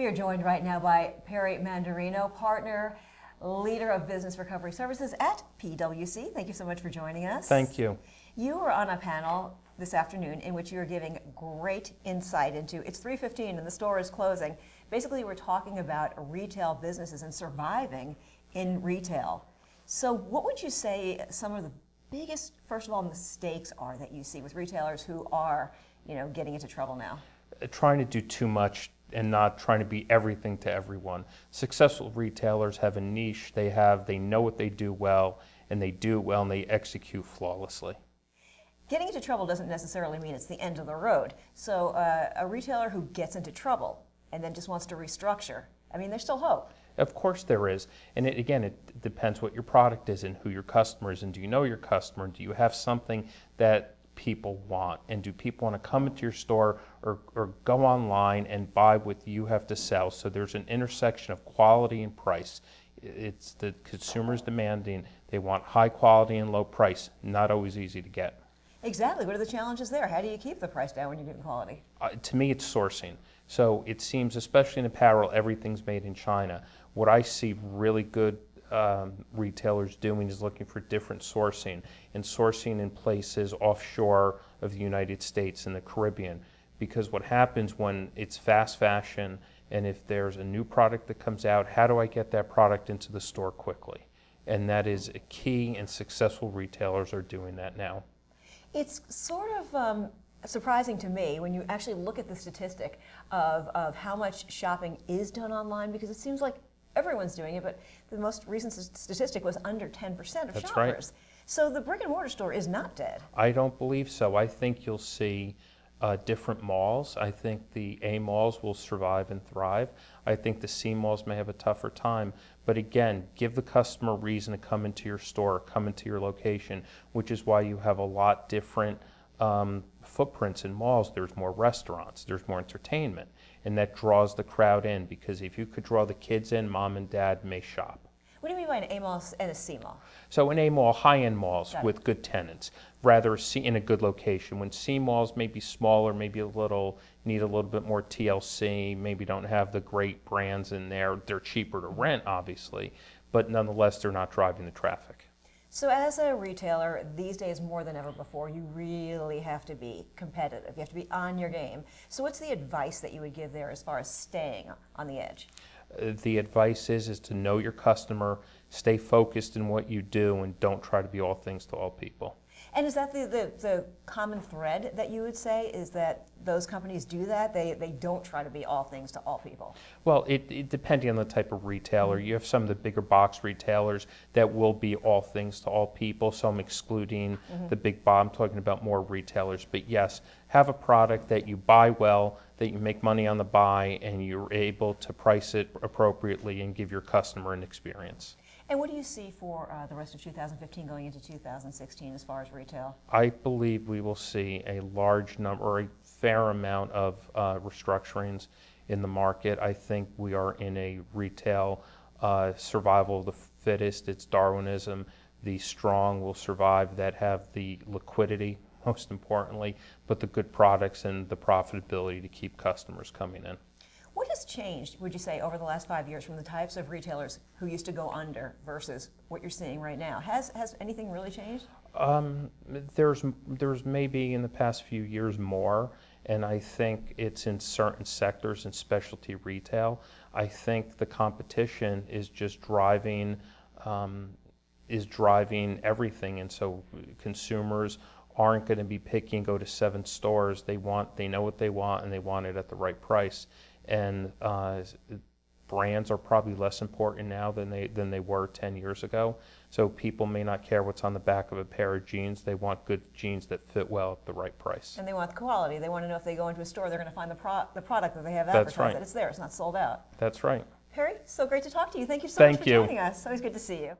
are joined right now by Perry Mandarino, partner, leader of business recovery services at PwC. Thank you so much for joining us. Thank you. You were on a panel this afternoon in which you were giving great insight into, it's 3:15 and the store is closing. Basically, we're talking about retail businesses and surviving in retail. So what would you say some of the biggest, first of all, mistakes are that you see with retailers who are, getting into trouble now? Trying to do too much and not trying to be everything to everyone. Successful retailers have a niche. They know what they do well, and they do it well, and they execute flawlessly. Getting into trouble doesn't necessarily mean it's the end of the road. So a retailer who gets into trouble and then just wants to restructure, there's still hope. Of course there is. And it depends what your product is and who your customer is, and do you know your customer? Do you have something that people want? And do people want to come into your store or go online and buy what you have to sell? So there's an intersection of quality and price. It's the consumers demanding. They want high quality and low price. Not always easy to get. Exactly. What are the challenges there? How do you keep the price down when you're getting quality? To me, it's sourcing. So it seems, especially in apparel, everything's made in China. What I see really good retailers doing is looking for different sourcing, and sourcing in places offshore of the United States and the Caribbean. Because what happens when it's fast fashion, and if there's a new product that comes out, how do I get that product into the store quickly? And that is a key, and successful retailers are doing that now. It's sort of surprising to me when you actually look at the statistic of how much shopping is done online, because it seems like everyone's doing it, but the most recent statistic was under 10% of That's shoppers. right. So the brick and mortar store is not dead. I don't believe so. I think you'll see different malls. I think the A malls will survive and thrive. I think the C malls may have a tougher time. But again, give the customer a reason to come into your store, come into your location, which is why you have a lot different footprints in malls. There's more restaurants, there's more entertainment, and that draws the crowd in, because if you could draw the kids in, mom and dad may shop. What do you mean by an A mall and a C mall? So an A mall, high-end malls with good tenants, rather C in a good location. When C malls may be smaller, maybe need a little bit more TLC, maybe don't have the great brands in there. They're cheaper to rent, obviously, but nonetheless, they're not driving the traffic. So as a retailer, these days more than ever before, you really have to be competitive. You have to be on your game. So what's the advice that you would give there as far as staying on the edge? The advice is to know your customer, stay focused in what you do, and don't try to be all things to all people. And is that the common thread that you would say, is that those companies do that? They don't try to be all things to all people? Well, it depending on the type of retailer. You have some of the bigger box retailers that will be all things to all people, so I'm excluding the big box. I'm talking about more retailers. But yes, have a product that you buy well, that you make money on the buy, and you're able to price it appropriately and give your customer an experience. And what do you see for the rest of 2015 going into 2016 as far as retail? I believe we will see a large number, or a fair amount of restructurings in the market. I think we are in a retail survival of the fittest. It's Darwinism. The strong will survive, that have the liquidity, most importantly, but the good products and the profitability to keep customers coming in. What has changed, would you say, over the last 5 years from the types of retailers who used to go under versus what you're seeing right now? Has anything really changed? There's maybe in the past few years more, and I think it's in certain sectors in specialty retail. I think the competition is just driving everything, and so consumers aren't going to be picky and go to 7 stores. They know what they want, and they want it at the right price. And brands are probably less important now than they were 10 years ago. So people may not care what's on the back of a pair of jeans. They want good jeans that fit well at the right price. And they want the quality. They want to know if they go into a store, they're going to find the product that they have advertised. That's right. That it's there. It's not sold out. That's right. Perry, so great to talk to you. Thank you so much for Thank you. joining us. Always good to see you.